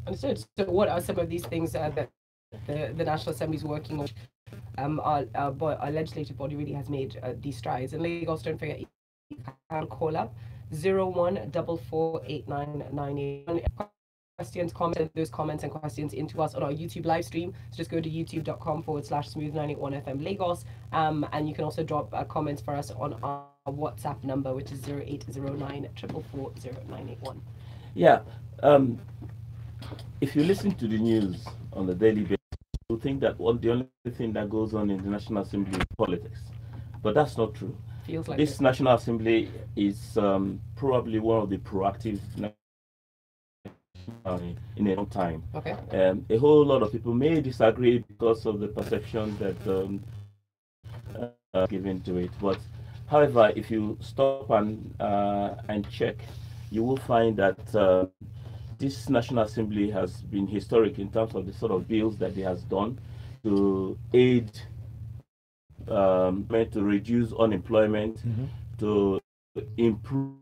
Understood. So what are some of these things that the National Assembly is working on? Our legislative body really has made these strides. In Lagos, don't forget, you can call up 01448998. Questions, comment those comments and questions into us on our YouTube live stream. So just go to youtube.com/smooth981FM Lagos. And you can also drop comments for us on our WhatsApp number, which is 0809 444 Yeah. If you listen to the news on the daily basis, you think that the only thing that goes on in the National Assembly is politics. But that's not true. Feels like this National Assembly is probably one of the proactive in a long time. Okay. A whole lot of people may disagree because of the perception that given to it. But however, if you stop and check, you will find that this National Assembly has been historic in terms of the sort of bills that it has done to aid, to reduce unemployment, to improve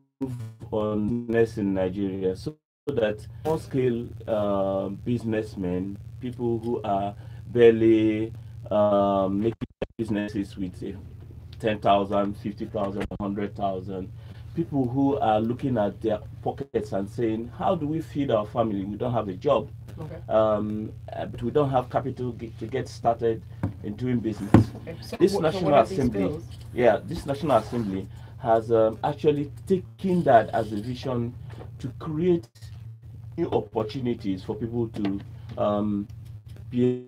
honest in Nigeria, so that small-scale businessmen, people who are barely making businesses with 10,000, 50,000, 100,000, people who are looking at their pockets and saying, how do we feed our family? We don't have a job. Okay. But we don't have capital to get started in doing business. Okay. So this National Assembly, this National Assembly has actually taken that as a vision to create new opportunities for people to be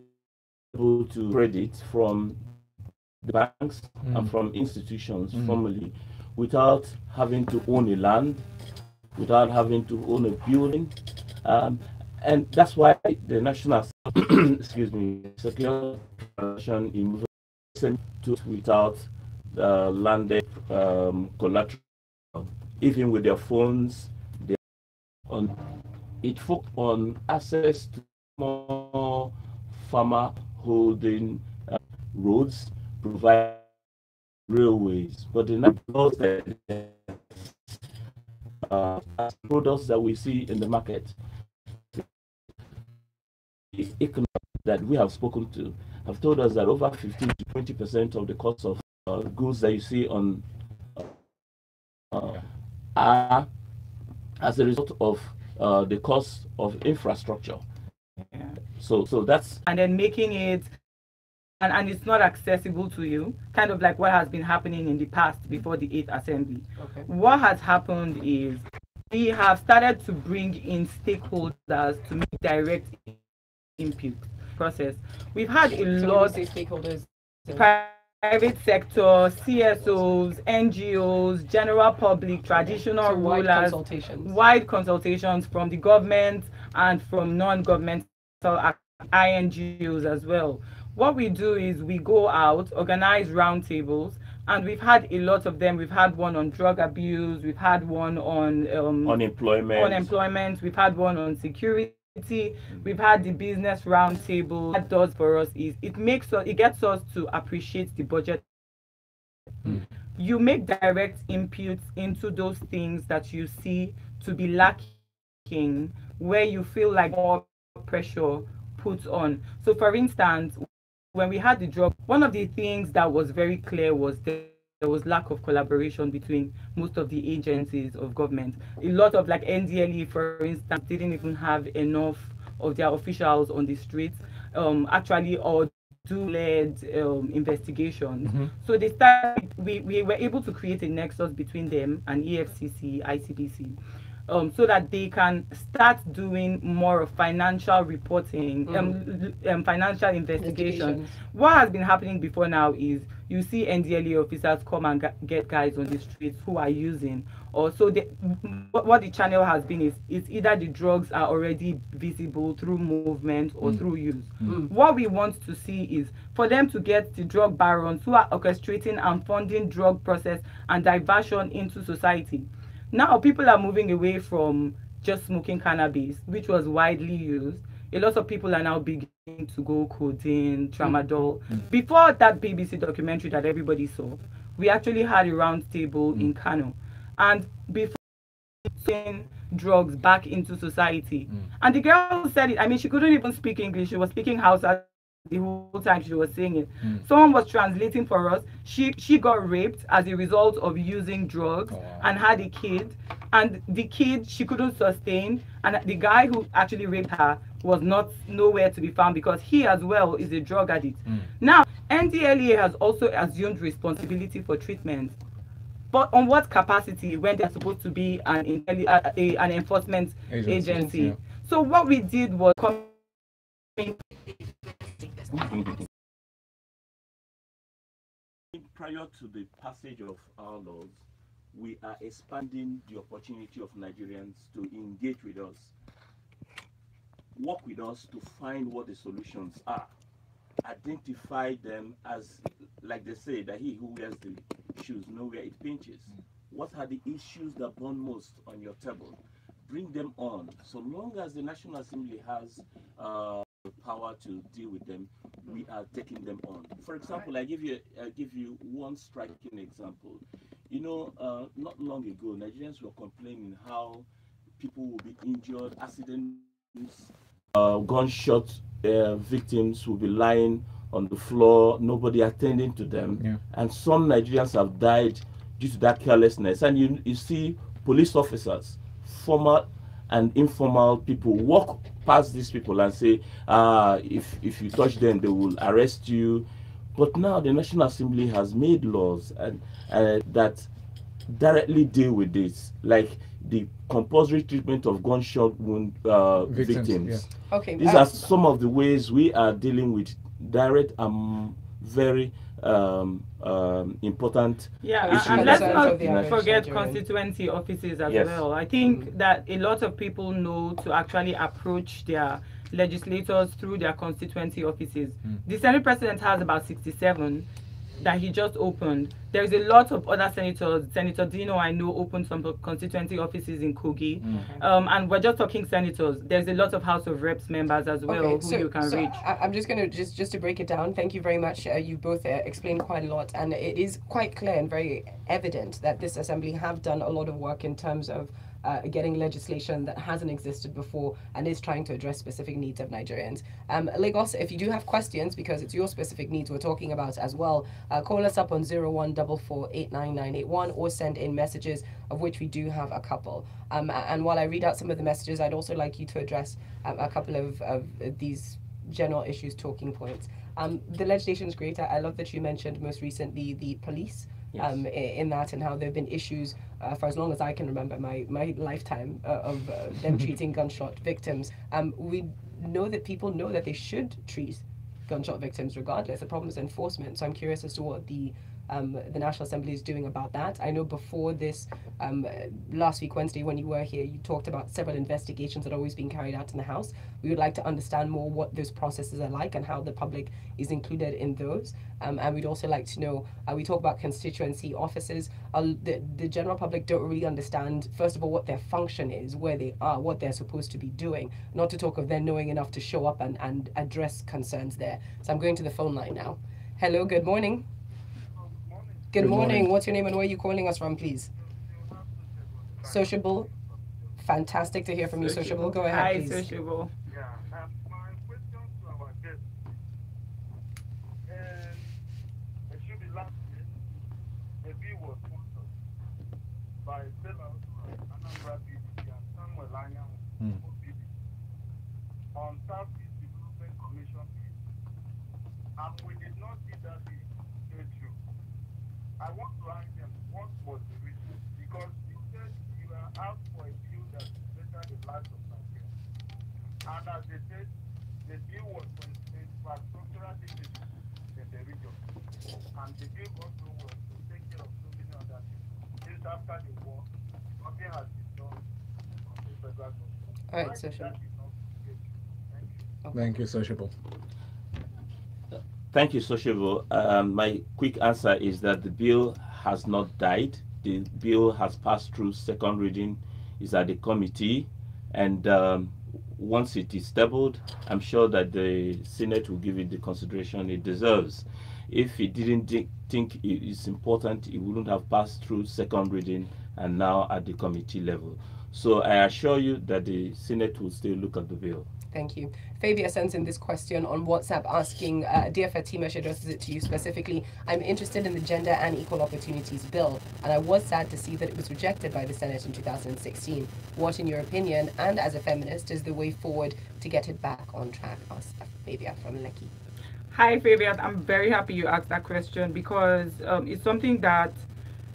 able to credit from the banks and from institutions formally, without having to own a land, without having to own a building. And that's why the National Security in to without landed collateral, even with their phones. It focused on access to more farmer holding roads, provide railways, but the laws that products that we see in the market, the economics that we have spoken to have told us that over 15 to 20% of the cost of goods that you see on are as a result of the cost of infrastructure. Yeah. So that's, and then making it and it's not accessible to you, kind of like what has been happening in the past before the 8th Assembly. Okay. What has happened is we have started to bring in stakeholders to make direct input process. We've had a lot of stakeholders, private sector, CSOs, NGOs, general public, traditional rulers, wide consultations from the government and from non-governmental INGOs as well. What we do is we go out, organize roundtables, and we've had a lot of them. We've had one on drug abuse, we've had one on unemployment, we've had one on security, we've had the business roundtable. What that does for us is it gets us to appreciate the budget. You make direct inputs into those things that you see to be lacking, where you feel like more pressure put on. So for instance, when we had the drug, one of the things that was very clear was there was lack of collaboration between most of the agencies of government. A lot of, like NDLE, for instance, didn't even have enough of their officials on the streets, actually, or do-led investigations. So they started, we were able to create a nexus between them and EFCC, ICPC. So that they can start doing more of financial reporting, financial investigations. What has been happening before now is you see NDLE officers come and get guys on the streets who are using, or so what the channel has been is either the drugs are already visible through movement or through use. What we want to see is for them to get the drug barons who are orchestrating and funding drug process and diversion into society. Now people are moving away from just smoking cannabis, which was widely used. A lot of people are now beginning to go codeine, tramadol. Before that BBC documentary that everybody saw, we actually had a round table in Kano. And before drugs back into society. And the girl said it. I mean, she couldn't even speak English. She was speaking Hausa the whole time she was saying it. Someone was translating for us. She got raped as a result of using drugs and had a kid. And the kid she couldn't sustain. And the guy who actually raped her was nowhere to be found because he as well is a drug addict. Now, NDLEA has also assumed responsibility for treatment. But on what capacity when they're supposed to be an enforcement agency? Yeah. So what we did was prior to the passage of our laws, we are expanding the opportunity of Nigerians to engage with us, work with us to find what the solutions are, identify them as, like they say, that he who wears the shoes know where it pinches. What are the issues that burn most on your table? Bring them on. So long as the National Assembly has power to deal with them, we are taking them on. For example, I give you one striking example. You know, not long ago, Nigerians were complaining how people will be injured, accidents, gunshot victims will be lying on the floor, nobody attending to them, and some Nigerians have died due to that carelessness. And you see police officers, formal and informal people, walk past these people and say, if you touch them, they will arrest you. But now the National Assembly has made laws that directly deal with this, like the compulsory treatment of gunshot wound victims. Yeah. Okay. These are some of the ways we are dealing with direct very important issues. And let's not forget constituency offices as well. I think that a lot of people know to actually approach their legislators through their constituency offices. The Senate President has about 67 that he just opened. There's a lot of other senators. Senator Dino, I know, opened some constituency offices in Kogi. And we're just talking senators. There's a lot of House of Reps members as well who you can reach. I'm just going to, just to break it down, thank you very much. You both explained quite a lot. And it is quite clear and very evident that this assembly have done a lot of work in terms of getting legislation that hasn't existed before and is trying to address specific needs of Nigerians. Lagos, if you do have questions, because it's your specific needs we're talking about as well, call us up on 0144899981 or send in messages, of which we do have a couple. And while I read out some of the messages, I'd also like you to address a couple of these general issues, talking points. The legislation is great. I love that you mentioned most recently the police. In that, and how there have been issues for as long as I can remember my lifetime of them treating gunshot victims. We know that people know that they should treat gunshot victims regardless. The problem is enforcement. So I'm curious as to what the National Assembly is doing about that. I know before this, last week, Wednesday, when you were here, you talked about several investigations that are always being carried out in the House. We would like to understand more what those processes are like and how the public is included in those. And we'd also like to know, we talk about constituency offices. The general public don't really understand, first of all, what their function is, where they are, what they're supposed to be doing, not to talk of them knowing enough to show up and address concerns there. So I'm going to the phone line now. Hello, good morning. Good morning. What's your name and where are you calling us from, please? Sociable. Fantastic to hear from you, Sociable. Go ahead, please. Hi, Sociable. Yeah, my question to our guest. It should be last year. The bill was sponsored by Stella Anambra PDP and Samuel Lanya PDP on Southeast Development Commission bill. And we did not see that bill go through. I want to ask them what was the reason, because you said you are out for a bill that is better the lives of Nigeria. And as they said, the bill was for infrastructural dignity in the region. And the bill also was to take care of so many other things. Since after the war, nothing has been done on the federal government. All right, Sociable. Thank you, Sociable. Thank you, Sociable. My quick answer is that the bill has not died. The bill has passed through second reading, is at the committee, and once it is tabled, I'm sure that the Senate will give it the consideration it deserves. If it didn't think it is important, it wouldn't have passed through second reading and now at the committee level. So I assure you that the Senate will still look at the bill. Thank you. Fabia sends in this question on WhatsApp asking, Dear Fatima, she addresses it to you specifically. I'm interested in the Gender and Equal Opportunities Bill, and I was sad to see that it was rejected by the Senate in 2016. What, in your opinion, and as a feminist, is the way forward to get it back on track? Asked Fabia from Lekki. Hi, Fabia. I'm very happy you asked that question because it's something that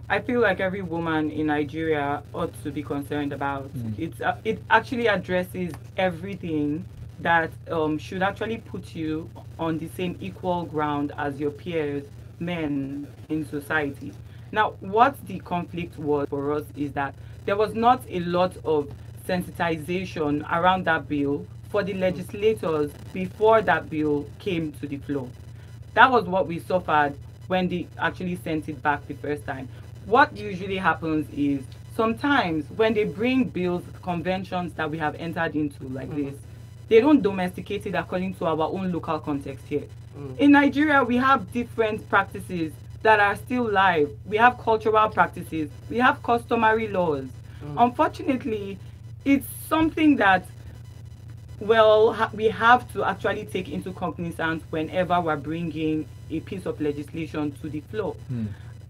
I feel like every woman in Nigeria ought to be concerned about. It actually addresses everything that should actually put you on the same equal ground as your peers, men in society. Now, what the conflict was for us is that there was not a lot of sensitization around that bill for the legislators before that bill came to the floor. That was what we suffered when they actually sent it back the first time. What usually happens is sometimes when they bring bills, conventions that we have entered into like this, they don't domesticate it according to our own local context here. In Nigeria, we have different practices that are still live. We have cultural practices. We have customary laws. Unfortunately, it's something that, well, we have to actually take into cognizance whenever we're bringing a piece of legislation to the floor.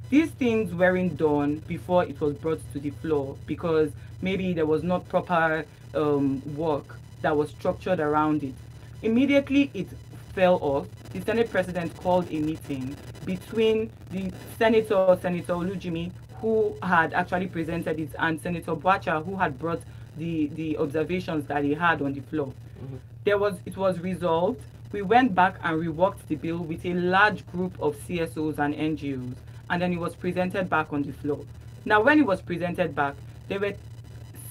These things weren't done before it was brought to the floor because maybe there was not proper work that was structured around it. Immediately it fell off. The Senate President called a meeting between the Senator Olujimi, who had actually presented it, and Senator Bwacha, who had brought the observations that he had on the floor. It was resolved. We went back and reworked the bill with a large group of CSOs and NGOs, and then it was presented back on the floor. Now, when it was presented back, there were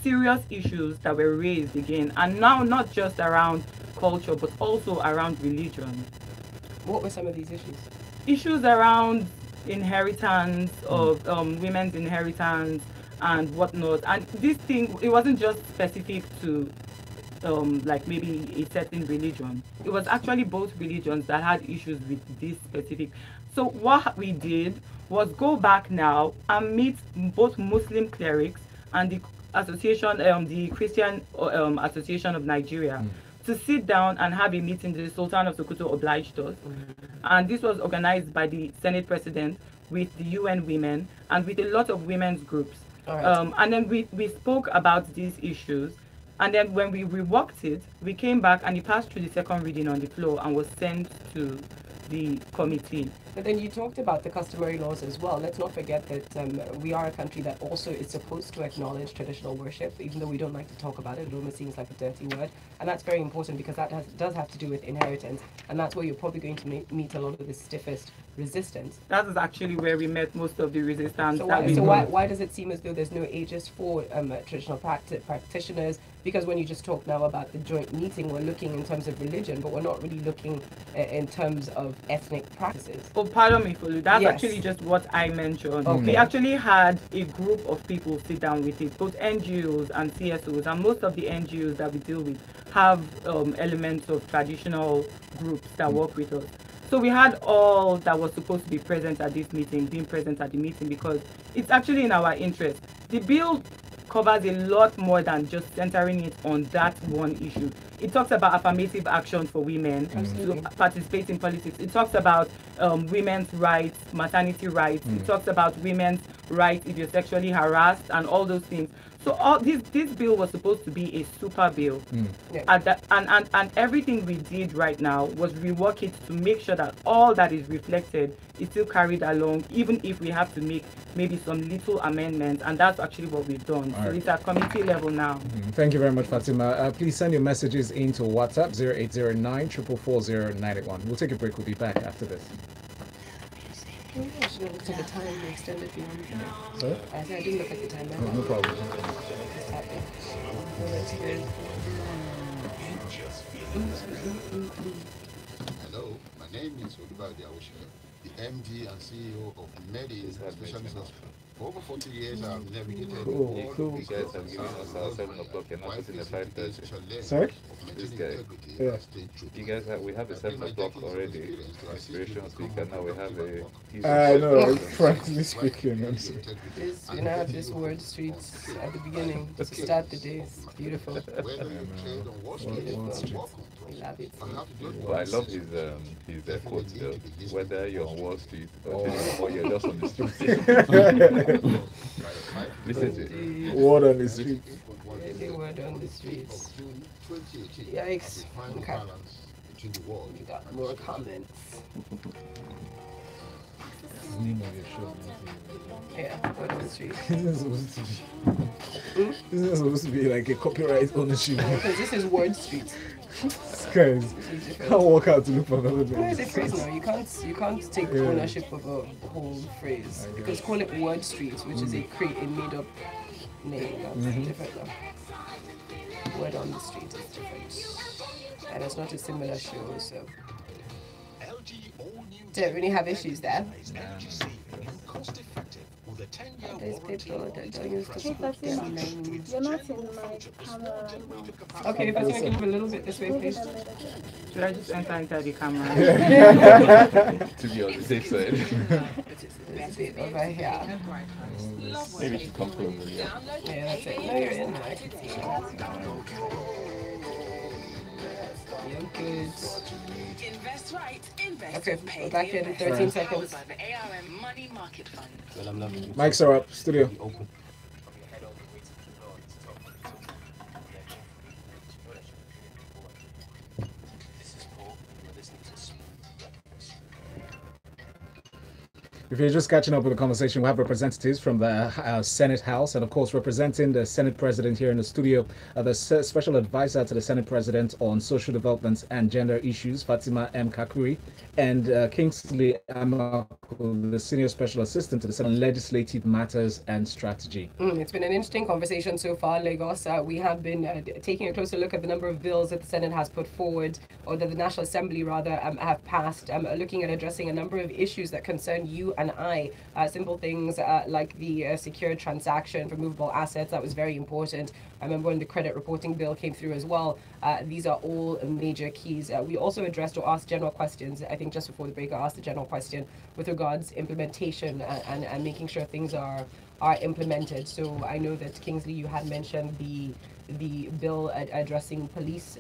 serious issues that were raised again, and now not just around culture, but also around religion. What were some of these issues? Issues around inheritance of women's inheritance and whatnot. And this thing, it wasn't just specific to like maybe a certain religion. It was actually both religions that had issues with this specific. So what we did was go back now and meet both Muslim clerics and the association, the Christian Association of Nigeria, to sit down and have a meeting. The Sultan of Sokoto obliged us, and this was organized by the Senate President with the UN Women and with a lot of women's groups. And then we spoke about these issues, and then when we reworked it, we came back and it passed through the second reading on the floor and was sent to the committee. But then you talked about the customary laws as well. Let's not forget that we are a country that also is supposed to acknowledge traditional worship, even though we don't like to talk about it. It almost seems like a dirty word. And that's very important because that does have to do with inheritance. And that's where you're probably going to meet a lot of the stiffest resistance. That is actually where we met most of the resistance. So why does it seem as though there's no aegis for traditional practitioners? Because when you just talk now about the joint meeting, we're looking in terms of religion, but we're not really looking in terms of ethnic practices. Oh, pardon me, Fulu. That's actually just what I mentioned. Okay. We actually had a group of people sit down with it, both NGOs and CSOs, and most of the NGOs that we deal with have elements of traditional groups that work with us. So we had all that was supposed to be present at this meeting, being present at the meeting, because it's actually in our interest. The bill covers a lot more than just centering it on that one issue. It talks about affirmative action for women to participate in politics. It talks about women's rights, maternity rights. It talks about women's rights if you're sexually harassed and all those things. So all this bill was supposed to be a super bill. And everything we did right now was rework it to make sure that all that is reflected is still carried along, even if we have to make maybe some little amendments, and that's actually what we've done. So it's at committee level now. Thank you very much, Fatima. Please send your messages into WhatsApp 0809 444 091. We'll take a break. We'll be back after this. I should have looked at the time and extended beyond. Sorry? I said I didn't look at the time. No problem. Hello, my name is Olubade Awoshe, the MD and CEO of Medi Specialist Hospital. For over 40 years, I've navigated Cool. You guys have given us our 7 o'clock and not in the 5:30. Sorry? This guy. Yeah. You guys have, we have a 7 o'clock already. Inspiration speaker. Now we have a. I know, frankly speaking. I'm sorry. We now have this word streets at the beginning to start the day. It's beautiful. Wall Street. We love it. Well, I love his quote though. Whether you're on Wall Street or you're just on the street. Listen to it. Word on the street. The word on the streets. Yikes. Okay. We got more comments. The name of your show. Yeah, word on the streets. Isn't it supposed to be like a copyright ownership? Because this is word street. Guys, can't walk out to look for another Where is name. the phrase now? You can't take ownership of a whole phrase. Because call it word street, which is a made up name. That's different though. Word on the street is different. And it's not a similar show, so don't really have issues there. There's people that don't use to speak their names. You're not in my camera. Okay, if I can move a little bit this way, please. Should I just enter inside the camera? To be on the safe side. This bit over here. Maybe she come closer. Yeah, that's it. No, you're in. I can see you. You're good. Invest right, invest Okay, pay we're back in 13 seconds. by the ARM Money Market Fund. Mics are up, studio. If you're just catching up with the conversation, we have representatives from the Senate House, and of course, representing the Senate President here in the studio, the Special Advisor to the Senate President on Social Development and Gender Issues, Fatima M. Kakuri, and Kingsley Amaku, the Senior Special Assistant to the Senate on Legislative Matters and Strategy. It's been an interesting conversation so far, Lagos. We have been taking a closer look at the number of bills that the Senate has put forward, or that the National Assembly rather have passed, looking at addressing a number of issues that concern you and I. Simple things like the secured transaction for movable assets, that was very important. I remember when the credit reporting bill came through as well. These are all major keys. We also addressed or asked general questions. I think just before the break, I asked a general question with regards implementation and making sure things are implemented. So I know that Kingsley, you had mentioned the bill addressing police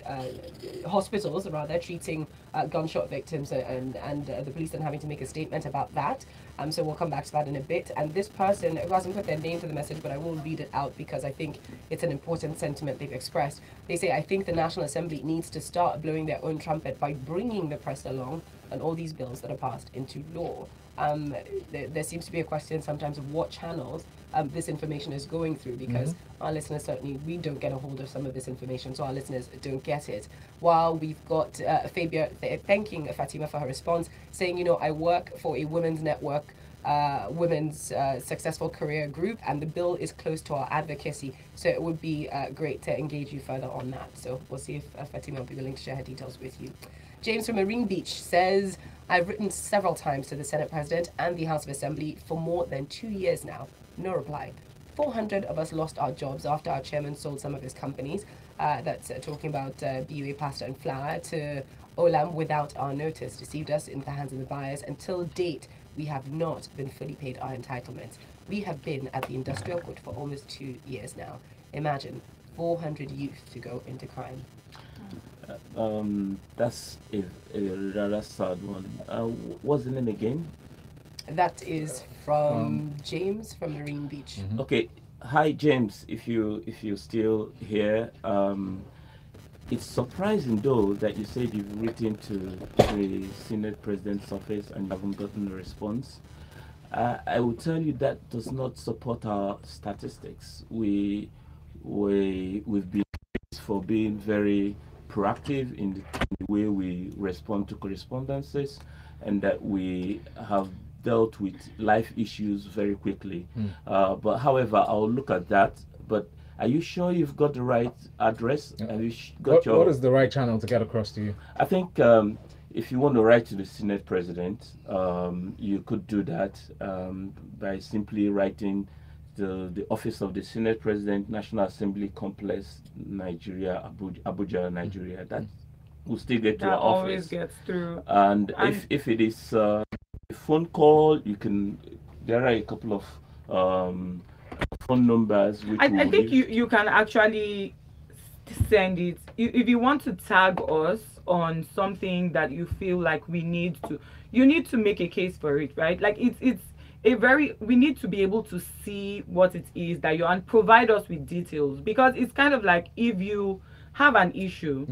hospitals rather treating gunshot victims and the police then having to make a statement about that. So we'll come back to that in a bit. And this person who hasn't put their name to the message, but I will read it out because I think it's an important sentiment they've expressed. They say, I think the National Assembly needs to start blowing their own trumpet by bringing the press along on all these bills that are passed into law. There seems to be a question sometimes of what channels this information is going through, because our listeners, certainly we don't get a hold of some of this information, so our listeners don't get it. While we've got Fabia thanking Fatima for her response, saying, you know, I work for a women's network, women's successful career group, and the bill is close to our advocacy, so it would be great to engage you further on that. So we'll see if Fatima will be willing to share her details with you. James from Marine Beach says, I've written several times to the Senate President and the House of Assembly for more than 2 years now. No reply. 400 of us lost our jobs after our chairman sold some of his companies. That's talking about BUA pasta and flour to Olam without our notice. Deceived us in the hands of the buyers. Until date, we have not been fully paid our entitlements. We have been at the industrial court for almost 2 years now. Imagine 400 youth to go into crime. That's a rather sad one. What's the name again? That is from James from Marine Beach. Okay, hi James. If you're still here, it's surprising though that you said you've written to the Senate President's office and you haven't gotten a response. I will tell you that does not support our statistics. We've been praised for being very proactive in the way we respond to correspondences, and that we have dealt with life issues very quickly. But however, I'll look at that. But are you sure you've got the right address? Have you What is the right channel to get across to you? I think if you want to write to the Senate President, you could do that by simply writing the office of the Senate President, National Assembly Complex, Nigeria, Abuja, Nigeria. That will still get to that our always office. gets through. And if it is a phone call, you can. There are a couple of phone numbers. Which I think you can actually send it if you want to tag us on something that you feel like we need to. You need to make a case for it, right? Like it's a very, we need to be able to see what it is that you're, and provide us with details, because it's kind of like, if you have an issue,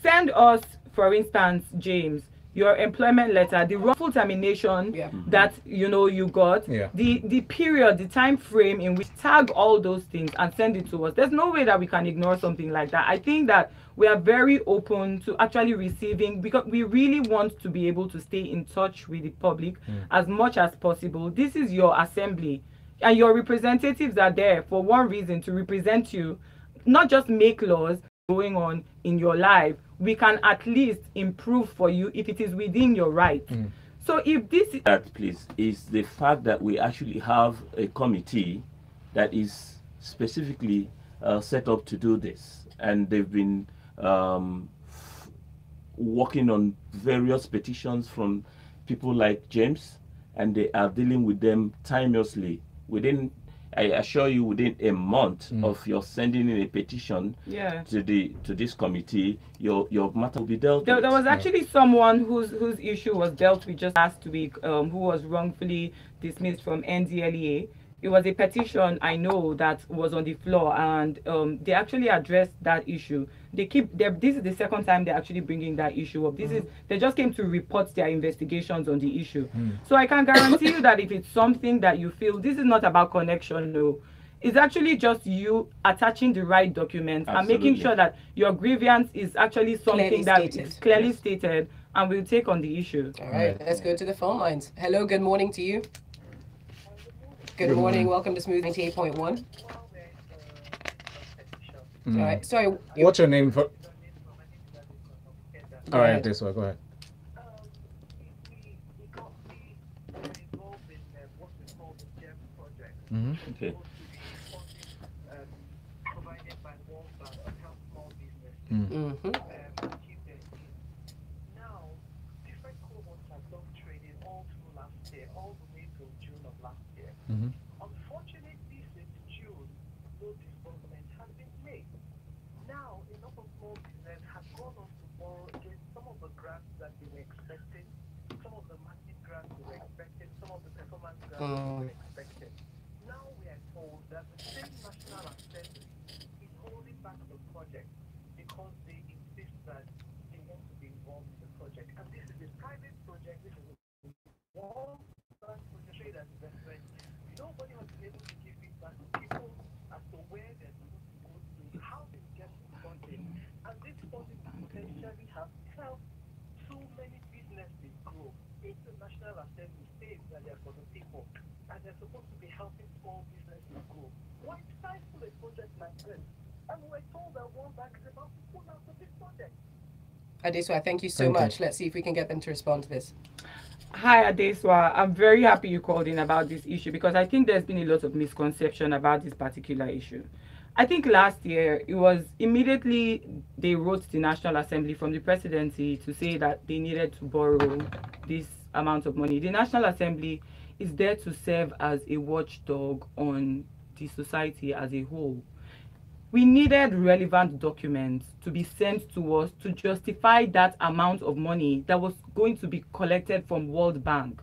send us, for instance, James, your employment letter, the wrongful termination that you got, the period, the time frame in which, tag all those things and send it to us. There's no way that we can ignore something like that. I think that we are very open to actually receiving, because we really want to be able to stay in touch with the public as much as possible. This is your assembly, and your representatives are there for one reason, to represent you, not just make laws going on in your life. We can at least improve for you if it is within your right. So if this is that, please, is the fact that we actually have a committee that is specifically set up to do this, and they've been working on various petitions from people like James, and they are dealing with them timelessly. I assure you, within a month of your sending in a petition to this committee, your matter will be dealt with. There was actually someone whose issue was dealt with just last week, who was wrongfully dismissed from NDLEA. It was a petition, I know, that was on the floor, and they actually addressed that issue. This is the second time they're actually bringing that issue up. They just came to report their investigations on the issue. So I can guarantee you that if it's something that you feel, this is not about connection, no. It's actually just you attaching the right documents and making sure that your grievance is actually something that is clearly stated, and we'll take on the issue. All right, let's go to the phone lines. Hello, good morning to you. Good morning. Welcome to Smooth 98.1. All right. Sorry. What's your name? All right, this one. Go ahead. Okay. Now, different cohorts have done training all through last year, all the way to June of last year. Unfortunately, since June, no disbursement has been made. Now, a lot of small business have gone on to borrow against some of the grants that they were expecting, some of the market grants they were expecting, some of the performance grants they were expecting. Now we are told that the same National Assembly is holding back the project because they insist that they want to be involved in the project. And this is a private project, this is a one project, trade and investment. Nobody has been able to give feedback to people as to where they're supposed to go to, how they get the funding. And this funding potentially has helped so many businesses grow. If the National Assembly says that they're for the people and they're supposed to be helping small businesses grow, why stifle a project like this? And we're told that one bank is about to pull out of this project. Adeswa, thank you so much. Let's see if we can get them to respond to this. Hi, Adeswa. I'm very happy you called in about this issue, because I think there's been a lot of misconception about this particular issue. I think last year, it was immediately they wrote the National Assembly from the presidency to say that they needed to borrow this amount of money. The National Assembly is there to serve as a watchdog on the society as a whole. We needed relevant documents to be sent to us to justify that amount of money that was going to be collected from World Bank.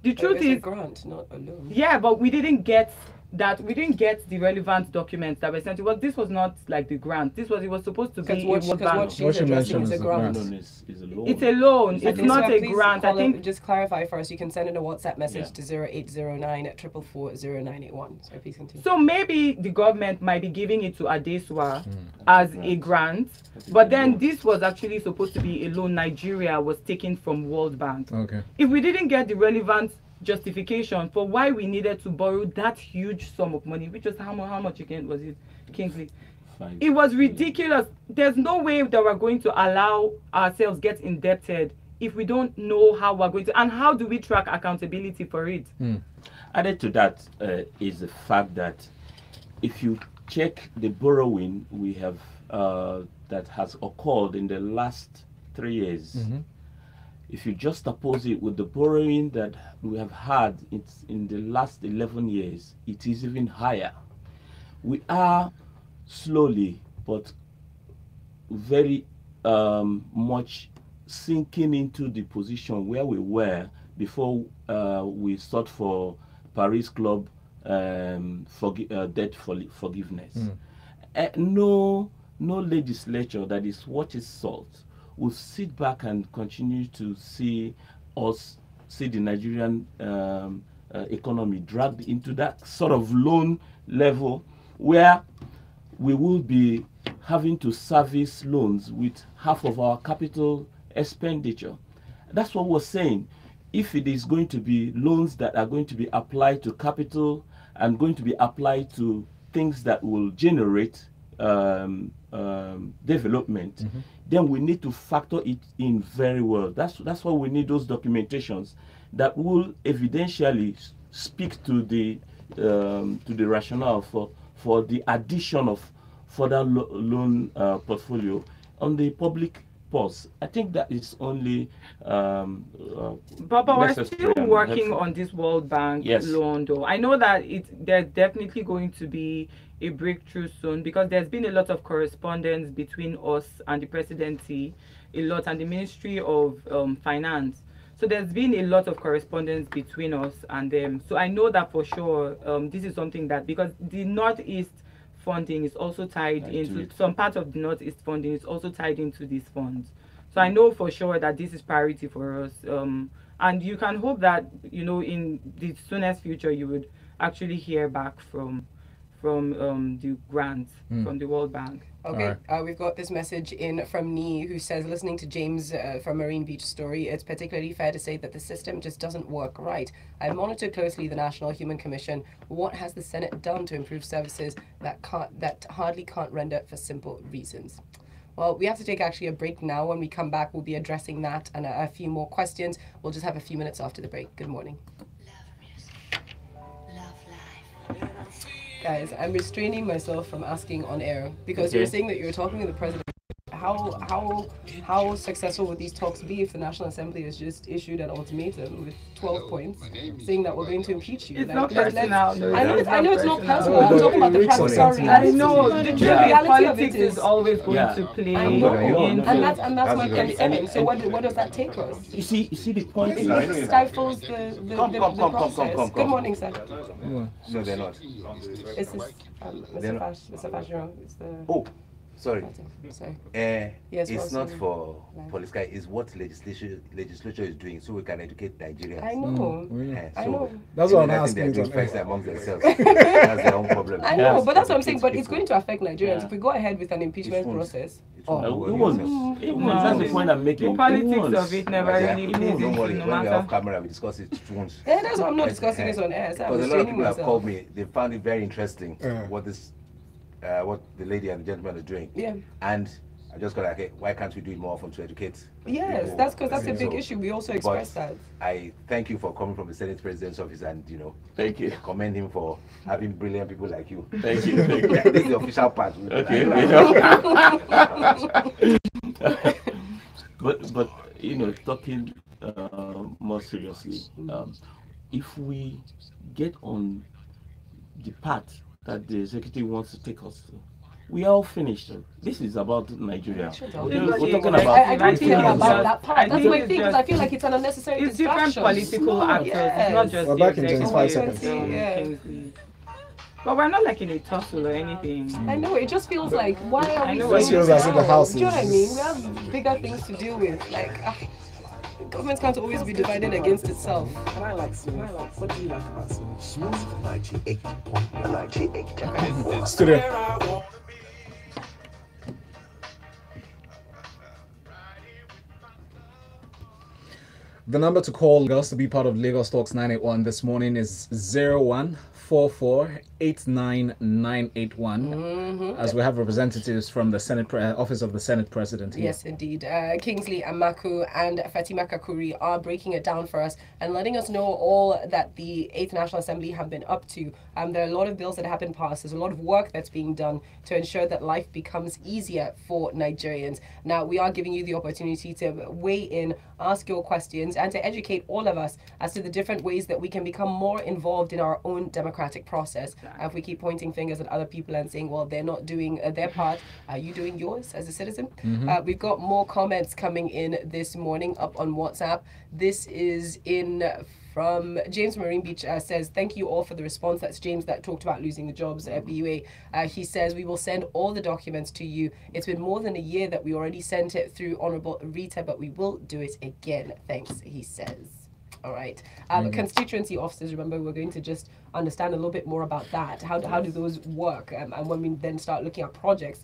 The truth is, a grant, not a loan. Yeah, but we didn't get that. We didn't get the relevant documents that were sent. This was not like the grant. It was supposed to be a World Bank. What she's addressing is a grant. Is a loan. It's a loan. It's not a grant. I think. Just clarify first. You can send in a WhatsApp message to 0809 444 0981. So please continue. So maybe the government might be giving it to Adeswa as a grant, but then this was actually supposed to be a loan Nigeria was taking from World Bank. Okay. If we didn't get the relevant justification for why we needed to borrow that huge sum of money, which was how much again was it, Kingsley? It was ridiculous. There's no way that we're going to allow ourselves get indebted if we don't know how we're going to, and how do we track accountability for it? Added to that is the fact that if you check the borrowing we have that has occurred in the last 3 years, if you just oppose it with the borrowing that we have had in the last 11 years, it is even higher. We are slowly but very much sinking into the position where we were before we sought for Paris Club debt forgiveness. No legislature that is worth its salt will sit back and continue to see the Nigerian economy dragged into that sort of loan level where we will be having to service loans with half of our capital expenditure. That's what we're saying. If it is going to be loans that are going to be applied to capital and going to be applied to things that will generate development, then we need to factor it in very well. That's why we need those documentations that will evidentially speak to the rationale for the addition of further loan portfolio on the public purse. I think that is only but we're still working on this World Bank loan, though. I know that there's definitely going to be a breakthrough soon, because there's been a lot of correspondence between us and the presidency, and the Ministry of Finance. So there's been a lot of correspondence between us and them. So I know that for sure this is something that, because the Northeast funding is also tied into some part of the Northeast funding is also tied into these funds. So I know for sure that this is priority for us. And you can hope that, in the soonest future, you would actually hear back from the grant from the World Bank. Okay, we've got this message in from Nee, who says, listening to James from Marine Beach story, it's particularly fair to say that the system just doesn't work right. I monitor closely the National Human Commission. What has the Senate done to improve services that hardly can't render for simple reasons? Well, we have to take actually a break now. When we come back, we'll be addressing that and a few more questions. We'll just have a few minutes after the break. Good morning. Guys, I'm restraining myself from asking on air because you were saying that you were talking to the president. How successful would these talks be if the National Assembly has just issued an ultimatum with 12 points saying that we're going to impeach you? It's not personal. I know it's not personal. I'm talking about the president. Sorry, I know. The reality of it is always going to play. I know, and that's my concern. So what does that take us? You see the point. It stifles the process. Good morning, sir. No, they're not. It's Mr. Fajro. Oh. Sorry. Yes, it's not for political. It's what legislature is doing, so we can educate Nigerians. I know. I know. That's what I'm asking. They're doing among themselves. That's their own problem. I know, but that's what I'm saying. But it's going to affect Nigerians if we go ahead with an impeachment process. It won't. That's the point I'm making. The politics of it never really plays into when we're off camera, we discuss it. Yeah, that's why I'm not discussing this on air. Because a lot of people have called me. They found it very interesting what the lady and the gentleman are doing. Yeah. And I just got like, okay, why can't we do it more often to educate? Yes, people? That's because that's a big issue. We also express that. I thank you for coming from the Senate President's office and, thank you. Commend him for having brilliant people like you. Thank you. Thank you. This is the official part. Okay. but talking more seriously, if we get on the path that the executive wants to take us to, we are all finished. This is about Nigeria. We're talking about. I don't feel about that part. That's my thing, because I feel like it's an unnecessary distraction. It's different political actors. It's not just we're back in 25 seconds. Kingsley. But we're not like in a tussle or anything. I know, it just feels like, why are we it feels as if the house do you know what I mean? We have bigger things to deal with. Like, government can't always be divided against itself. And I like smooth. What do you like about smooth? Smooth 98.98. Studio. The number to call us to be part of Lagos Talks 981 this morning is 01 08044889981, as we have representatives from the Senate Office of the Senate President here. Yes, indeed. Kingsley, Amaku, and Fatima Kakuri are breaking it down for us and letting us know all that the 8th National Assembly have been up to. There are a lot of bills that have been passed. There's a lot of work that's being done to ensure that life becomes easier for Nigerians. Now, we are giving you the opportunity to weigh in, ask your questions, and to educate all of us as to the different ways that we can become more involved in our own democratic process. If we keep pointing fingers at other people and saying, well, they're not doing their part, are you doing yours as a citizen? We've got more comments coming in this morning up on WhatsApp. This is in from James Marine Beach. Says, thank you all for the response. That's James that talked about losing the jobs at BUA. He says, we will send all the documents to you. It's been more than a year that we already sent it through Honorable Rita, but we will do it again. Thanks, he says. All right. Constituency officers, remember, we're going to just understand a little bit more about that. How do those work? And when we then start looking at projects,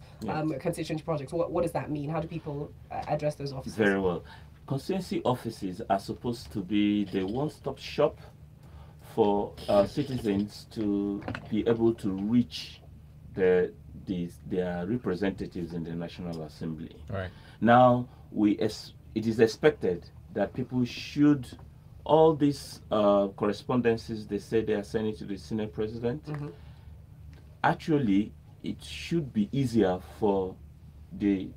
constituency projects, what does that mean? How do people address those officers? Very well. Constituency offices are supposed to be the one-stop shop for citizens to be able to reach their representatives in the National Assembly. Right. Now, it is expected that people should, all these correspondences they say they are sending to the Senate President, actually, it should be easier for the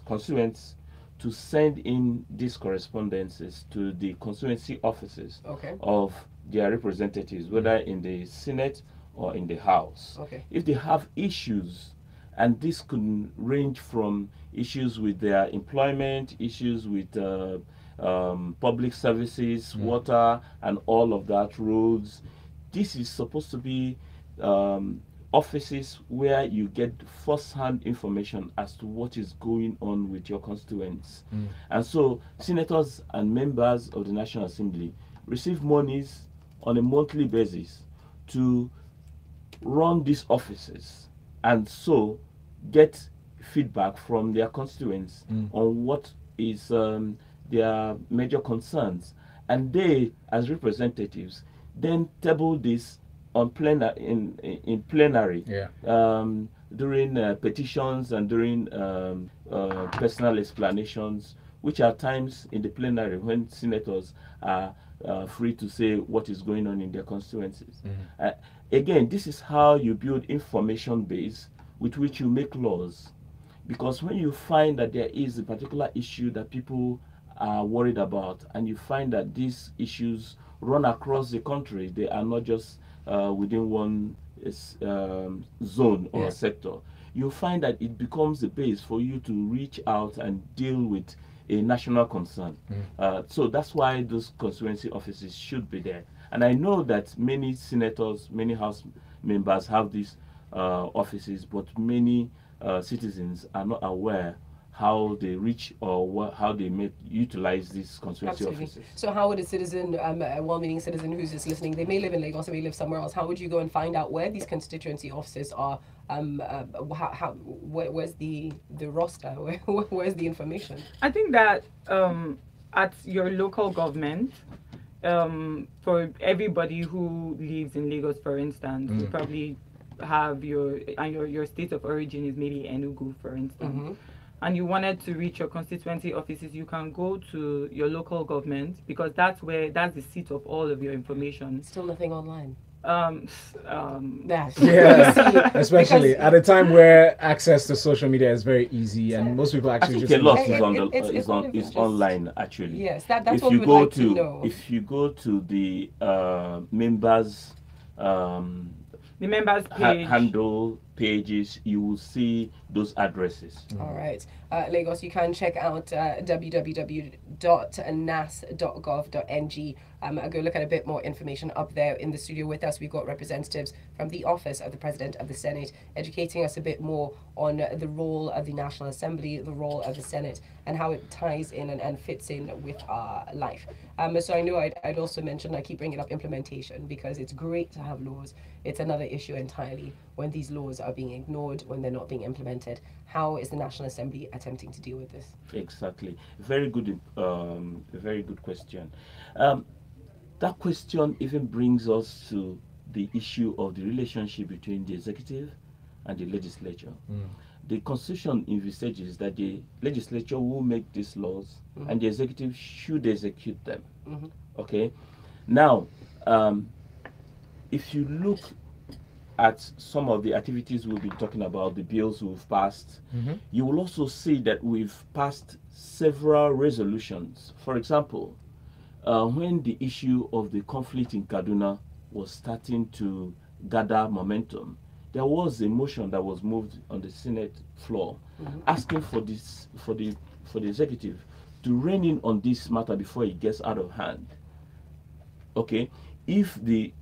constituents to send in these correspondences to the constituency offices of their representatives, whether in the Senate or in the House. If they have issues, and this could range from issues with their employment, issues with public services, water, and all of that, roads. This is supposed to be offices where you get first-hand information as to what is going on with your constituents. And so senators and members of the National Assembly receive monies on a monthly basis to run these offices, and so get feedback from their constituents on what is their major concerns, and they, as representatives, then table this on in plenary during petitions and during personal explanations, which are times in the plenary when senators are free to say what is going on in their constituencies. Again, this is how you build information base with which you make laws, because when you find that there is a particular issue that people are worried about, and you find that these issues run across the country, they are not just within one zone or sector, you find that it becomes a base for you to reach out and deal with a national concern. So that's why those constituency offices should be there. And I know that many senators, many House members have these offices, but many citizens are not aware how they reach or how they utilize these constituency offices. So how would a citizen, a well-meaning citizen who's just listening, they may live in Lagos, they may live somewhere else, how would you go and find out where these constituency offices are? Where's the roster? Where's the information? I think that at your local government, for everybody who lives in Lagos, for instance, you probably have your state of origin is maybe Enugu, for instance. And you wanted to reach your constituency offices, you can go to your local government, because that's the seat of all of your information. Still nothing online. Especially at a time where access to social media is very easy, and most people actually just a lot is online actually. Yes, that's what we would like to know. If you go to the members page handle pages, you will see those addresses. All right. Lagos, you can check out www.nas.gov.ng. Go look at a bit more information up there. In the studio with us, we've got representatives from the Office of the President of the Senate, educating us a bit more on the role of the National Assembly, the role of the Senate, and how it ties in and fits in with our life. So I know I'd also mention, I keep bringing up implementation, because it's great to have laws. It's another issue entirely when these laws are being ignored, when they're not being implemented. How is the National Assembly attempting to deal with this? Exactly. Very good question. That question even brings us to the issue of the relationship between the executive and the legislature. The Constitution envisages that the legislature will make these laws and the executive should execute them. Okay? Now, if you look at some of the activities we've been talking about, the bills we've passed, you will also see that we've passed several resolutions. For example, when the issue of the conflict in Kaduna was starting to gather momentum, there was a motion that was moved on the Senate floor asking for this for the executive to rein in on this matter before it gets out of hand. Okay, if the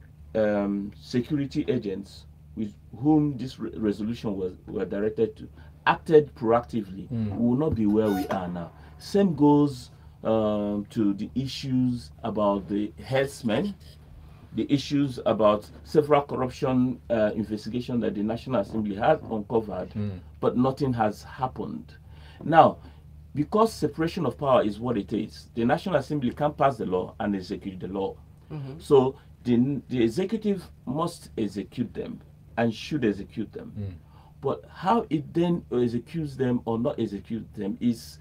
security agents with whom this resolution were directed to acted proactively, we will not be where we are now. Same goes to the issues about the herdsmen, the issues about several corruption investigations that the National Assembly has uncovered, but nothing has happened. Now, because separation of power is what it is, the National Assembly can pass the law and execute the law. So the executive must execute them and should execute them. But how it then executes them or not execute them is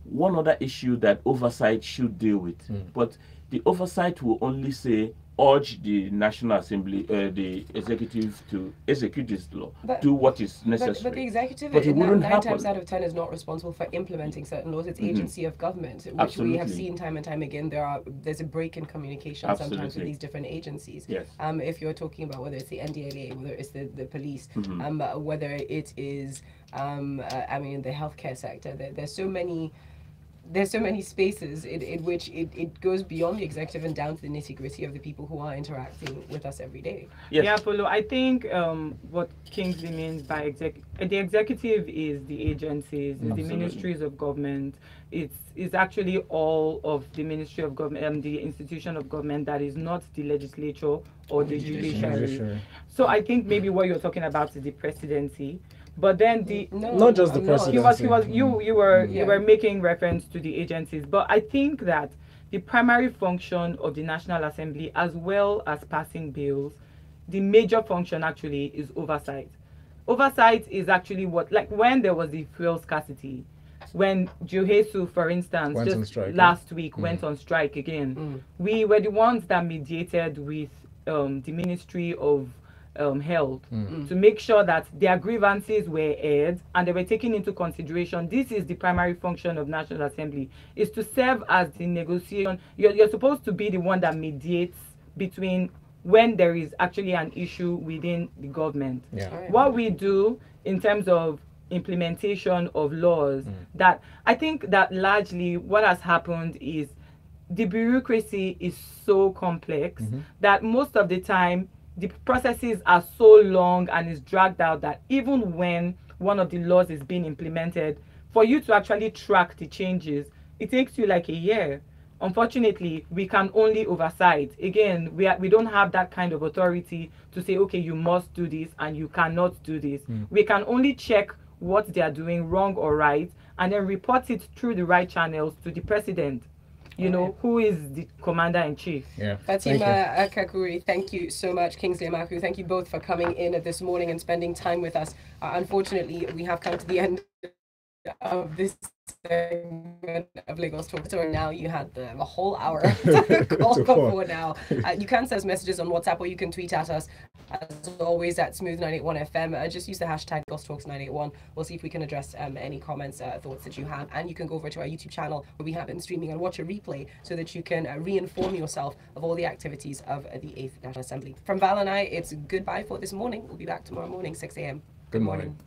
one other issue that oversight should deal with. But the oversight will only say, urge the National Assembly, the executive to execute this law, do what is necessary. But the executive, but it wouldn't 9 happen. times out of 10, is not responsible for implementing certain laws. It's agency of government, which we have seen time and time again. There's a break in communication sometimes with these different agencies. Yes. If you're talking about whether it's the NDLA, whether it's the police, whether it is, I mean, the healthcare sector, there's so many spaces in which it goes beyond the executive and down to the nitty-gritty of the people who are interacting with us every day. Yes. Yeah, Polo, I think what Kingsley means by the executive is the agencies, is the ministries of government. It's actually all of the ministry of government and the institution of government that is not the legislature or the judiciary. So I think maybe what you're talking about is the presidency. But then not just the presidency. You were making reference to the agencies, but I think that the primary function of the National Assembly, as well as passing bills, the major function actually is oversight. Oversight is actually what, like when there was the fuel scarcity, when Johesu, for instance, last week went on strike again, we were the ones that mediated with the Ministry of Health to make sure that their grievances were aired and they were taken into consideration. This is the primary function of National Assembly, is to serve as the negotiation. You're supposed to be the one that mediates between when there is actually an issue within the government. What we do in terms of implementation of laws, that I think that largely what has happened is the bureaucracy is so complex that most of the time the processes are so long and is dragged out that even when one of the laws is being implemented, for you to actually track the changes, it takes you like a year. Unfortunately, we can only oversight. Again, we don't have that kind of authority to say, okay, you must do this and you cannot do this. We can only check what they are doing wrong or right and then report it through the right channels to the president, who is the commander-in-chief. Fatima, Kakuri, thank you so much. Kingsley, Amaku, thank you both for coming in this morning and spending time with us. Unfortunately, we have come to the end of this segment of Lagos Talk. So now you had the whole hour to call for now. You can send us messages on WhatsApp or you can tweet at us, as always, at Smooth981FM. Just use the hashtag LagosTalks981. We'll see if we can address any comments, thoughts that you have. And you can go over to our YouTube channel where we have been streaming and watch a replay so that you can re-inform yourself of all the activities of the 8th National Assembly. From Val and I, it's goodbye for this morning. We'll be back tomorrow morning, 6 a.m. Good morning.